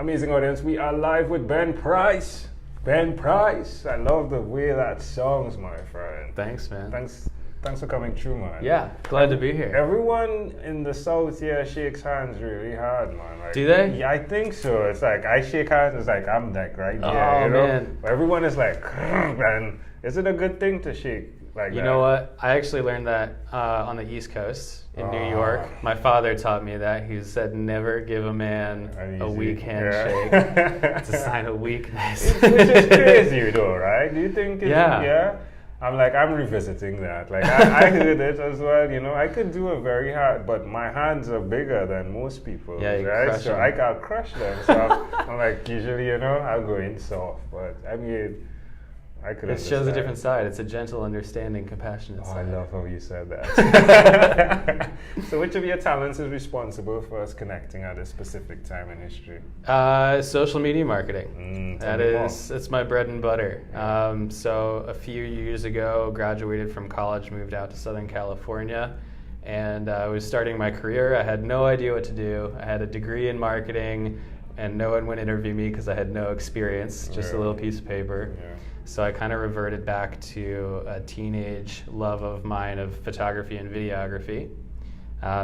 Amazing audience, we are live with Ben Pryce. Ben Pryce. I love the way that sounds, my friend. Thanks, man. Thanks for coming through, man. Yeah, glad to be here. Everyone in the South here shakes hands really hard, man. Like, do they? Yeah, I think so. It's like I shake hands, it's like I'm like right there, oh, you know? Man. Everyone is like, and is it a good thing to shake like You that? know what? I actually learned that on the East Coast in New York. My father taught me that. He said, never give a man a weak handshake. It's a sign of weakness. Which is crazy though, right? Do you think it's, yeah. I'm revisiting that. Like I heard it as well, you know. I could do a very hard, but my hands are bigger than most people, yeah, you right? crush So them. I'll crush them. So I'm like, usually, you know, I'll go in soft. But I mean, I could It shows a different side. It's a gentle, understanding, compassionate I side. love how you said that. So which of your talents is responsible for us connecting at a specific time in history? Social media marketing. It's my bread and butter. So a few years ago, graduated from college, moved out to Southern California, and I was starting my career. I had no idea what to do. I had a degree in marketing, and no one would interview me because I had no experience, just a little piece of paper. Yeah. So I kind of reverted back to a teenage love of mine of photography and videography.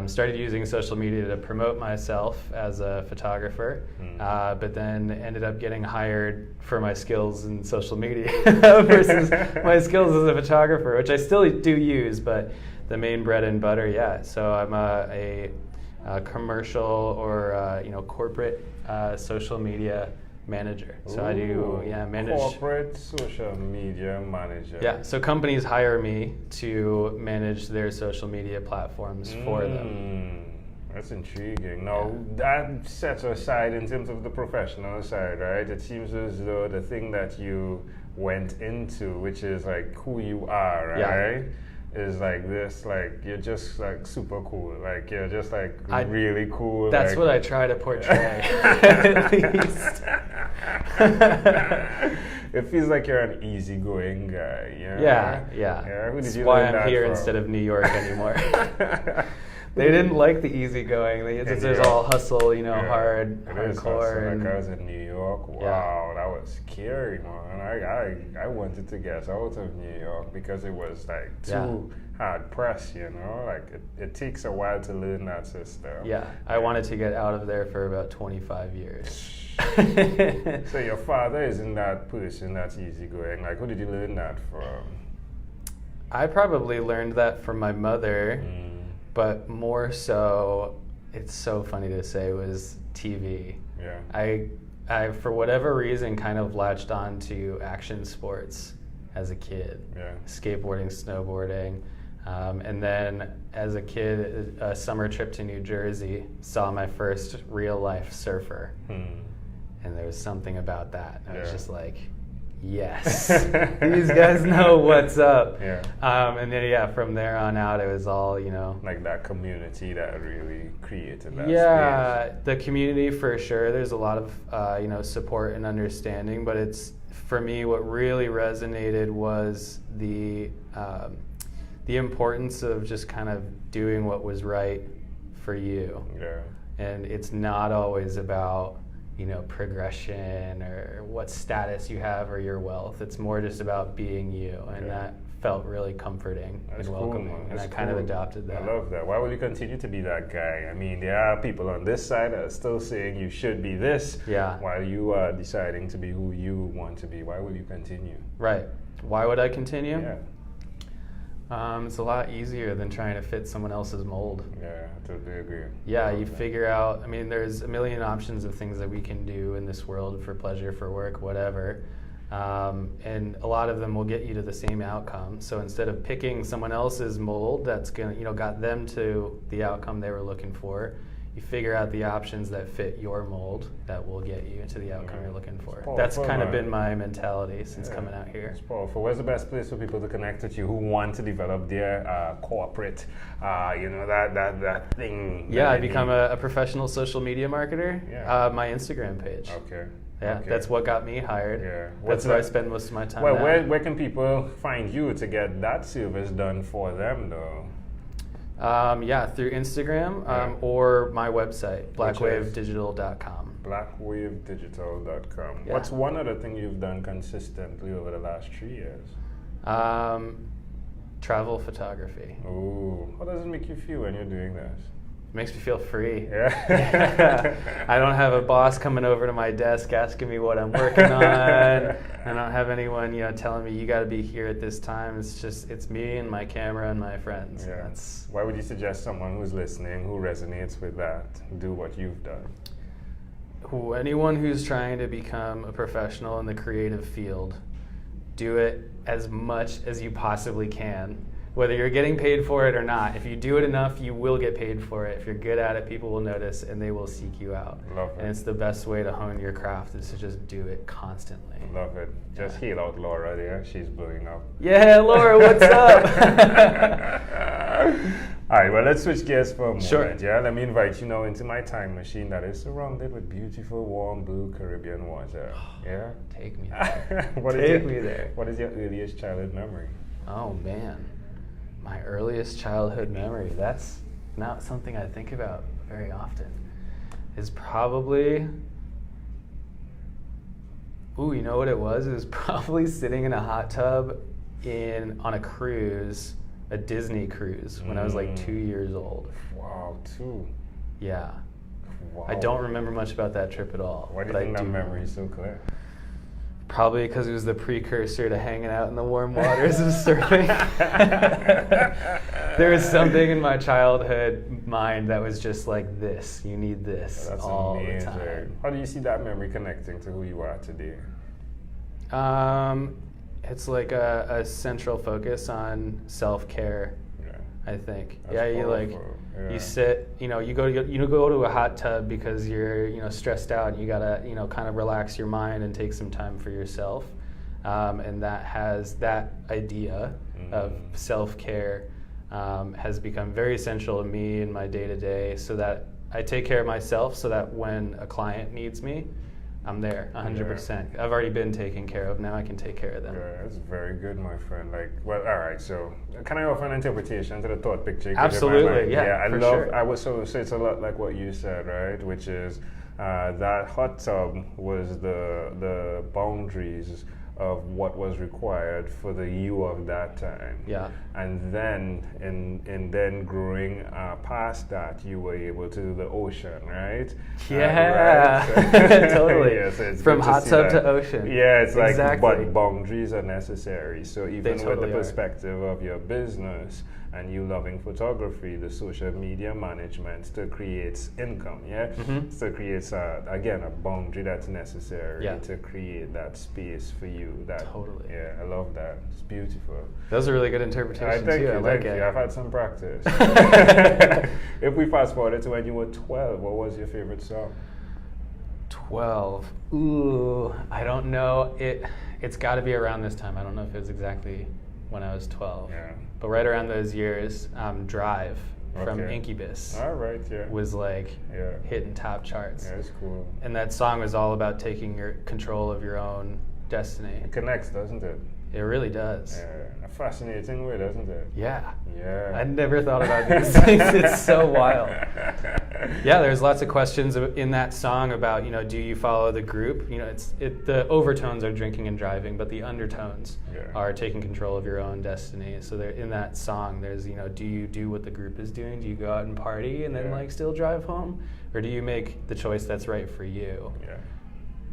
Started using social media to promote myself as a photographer, but then ended up getting hired for my skills in social media versus my skills as a photographer, which I still do use, but the main bread and butter, yeah. So I'm a commercial or corporate social media manager. So I do manage corporate social media manager. Yeah, so companies hire me to manage their social media platforms for them. That's intriguing. Now that sets aside in terms of the professional side, right? It seems as though the thing that you went into, which is like who you are, right? Is like this, like you're just like super cool, like you're just like really cool. That's like, what I try to portray, at least. It feels like you're an easygoing guy. Yeah. Who did That's you why learn I'm that here from? instead of New York anymore. They didn't like the easygoing. There's all hustle, hard, hardcore. Like I was in New York. Wow, that was scary, man. I wanted to get out of New York because it was like too hard pressed, Like it takes a while to learn that system. Yeah, I wanted to get out of there for about 25 years. So your father isn't that person that's easygoing. Like, who did you learn that from? I probably learned that from my mother. But more so, it's so funny to say, was TV. Yeah. I for whatever reason, kind of latched on to action sports as a kid. Yeah. Skateboarding, snowboarding. And then as a kid, a summer trip to New Jersey, saw my first real life surfer. And there was something about that. I was just like, yes, these guys know what's up. Yeah. And then from there on out, it was all like that community that really created that. space. The community for sure. There's a lot of support and understanding, but it's for me what really resonated was the importance of just kind of doing what was right for you. Yeah. And it's not always about progression or what status you have or your wealth. It's more just about being you, and that felt really comforting and welcoming, and I kind of adopted that. I love that. Why will you continue to be that guy? I mean, there are people on this side that are still saying you should be this, while you are deciding to be who you want to be. Why will you continue? Right. Why would I continue? Yeah. It's a lot easier than trying to fit someone else's mold. Yeah, I totally agree. Yeah, you figure out, there's a million options of things that we can do in this world for pleasure, for work, whatever. And a lot of them will get you to the same outcome. So instead of picking someone else's mold that's got them to the outcome they were looking for, you figure out the options that fit your mold that will get you to the outcome you're looking for. That's kind of been my mentality since coming out here. It's powerful. Where's the best place for people to connect with you who want to develop their corporate, that thing? Yeah, I become a professional social media marketer. Yeah. My Instagram page. Okay. Yeah, that's what got me hired. Yeah. That's where I spend most of my time. Well, where can people find you to get that service done for them, though? Through Instagram or my website, blackwadedigital.com. BlackwaveDigital.com. Yeah. What's one other thing you've done consistently over the last 3 years? Travel photography. Ooh, how does it make you feel when you're doing this? It makes me feel free. Yeah. I don't have a boss coming over to my desk asking me what I'm working on. I don't have anyone, telling me you got to be here at this time. It's me and my camera and my friends. Yeah. Why would you suggest someone who's listening who resonates with that do what you've done? Anyone who's trying to become a professional in the creative field, do it as much as you possibly can. Whether you're getting paid for it or not, if you do it enough, you will get paid for it. If you're good at it, people will notice and they will seek you out. Love it. And it's the best way to hone your craft is to just do it constantly. Love it. Just hail out Laura there. She's blowing up. Yeah, Laura, what's up? All right, well, let's switch gears for a moment. Sure. Yeah, let me invite you now into my time machine that is surrounded with beautiful, warm, blue Caribbean water. Yeah? Take me there. Take me there. What is your earliest childhood memory? Oh, man. My earliest childhood memory, that's not something I think about very often, is probably, you know what it was? It was probably sitting in a hot tub on a cruise, a Disney cruise, when I was like 2 years old. Wow, 2. Yeah. Wow. I don't remember much about that trip at all. Why do you think that memory is so clear? Probably because it was the precursor to hanging out in the warm waters of surfing. There was something in my childhood mind that was just like this. You need this all the time. How do you see that memory connecting to who you are today? It's like a central focus on self-care. I think. You sit, you go to a hot tub because you're, stressed out and you gotta, kind of relax your mind and take some time for yourself. And that idea of self-care has become very essential to me in my day-to-day, so that I take care of myself so that when a client needs me, I'm there 100%. I've already been taken care of. Now I can take care of them. Yeah, that's very good, my friend. All right. So, can I offer an interpretation to the thought picture? Absolutely. I love. So it's a lot like what you said, right? Which is that hot tub was the boundaries of what was required for the you of that time. Yeah. And then, in growing past that, you were able to do the ocean, right? Yeah. Right? Totally. Yeah, so it's from good hot see tub that. to ocean. Yeah, it's like, exactly. but boundaries are necessary. So even Totally with the perspective of your business and you loving photography, the social media management still creates income, yeah? Still creates, again, a boundary that's necessary to create that space for you. Totally. Yeah, I love that. It's beautiful. Those are really good interpretations Thank too. you, I like thank it. you. I've had some practice. If we fast forward to when you were 12, what was your favorite song? 12. Ooh, I don't know. It's got to be around this time. I don't know if it was exactly when I was 12. Yeah. But right around those years, Drive from Incubus was like hitting top charts. Yeah, it's cool. And that song was all about taking your control of your own destiny. It connects, doesn't it? It really does. Yeah, a fascinating way, doesn't it? Yeah. Yeah. I never thought about these things. It's so wild. Yeah, there's lots of questions in that song about, do you follow the group? The overtones are drinking and driving, but the undertones are taking control of your own destiny. So in that song, there's, do you do what the group is doing? Do you go out and party and then still drive home? Or do you make the choice that's right for you? Yeah.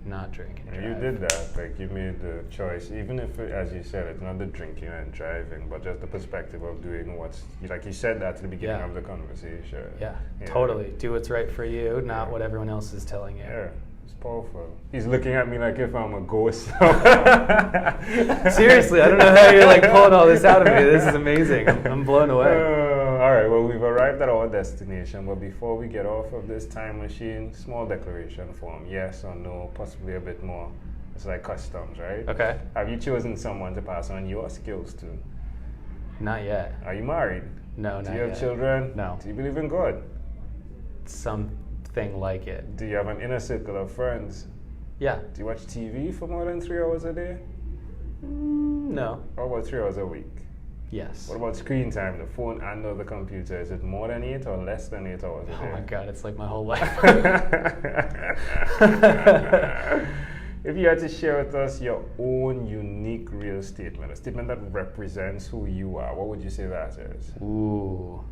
Not drink and drive. You did that, you made the choice, even if, as you said, it's not the drinking and driving, but just the perspective of doing what's, like you said that at the beginning of the conversation. Yeah, totally. Do what's right for you, not what everyone else is telling you. Yeah, it's powerful. He's looking at me like if I'm a ghost. Seriously, I don't know how you're pulling all this out of me. This is amazing. I'm blown away. All right, well, we've arrived at our destination, but before we get off of this time machine, small declaration form, yes or no, possibly a bit more. It's like customs, right? Okay. Have you chosen someone to pass on your skills to? Not yet. Are you married? No, not yet. Do you have children? No. Do you believe in God? Something like it. Do you have an inner circle of friends? Yeah. Do you watch TV for more than 3 hours a day? No. How about 3 hours a week? Yes. What about screen time, the phone and or the computer? Is it more than 8 or less than 8 hours a day? Oh my God, it's like my whole life. If you had to share with us your own unique real statement, a statement that represents who you are, what would you say that is? Ooh.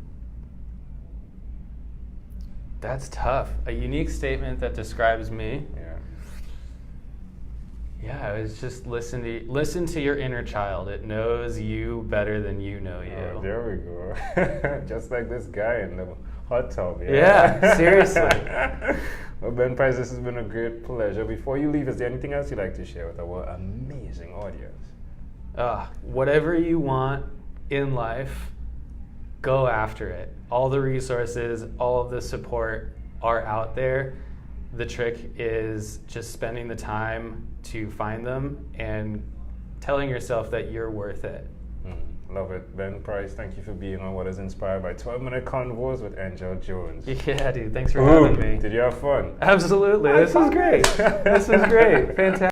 That's tough. A unique statement that describes me. Yeah. Yeah, it's just listen to your inner child. It knows you better than you know you. Oh, there we go. Just like this guy in the hot tub. Yeah, seriously. Well, Ben Pryce, this has been a great pleasure. Before you leave, is there anything else you'd like to share with our amazing audience? Whatever you want in life, go after it. All the resources, all of the support are out there. The trick is just spending the time to find them and telling yourself that you're worth it. Love it. Ben Pryce, thank you for being on What is Inspired by 12-Minute Convos with Angel Jones. Yeah, dude, thanks for having me. Did you have fun? Absolutely. This is great. This is great. Fantastic.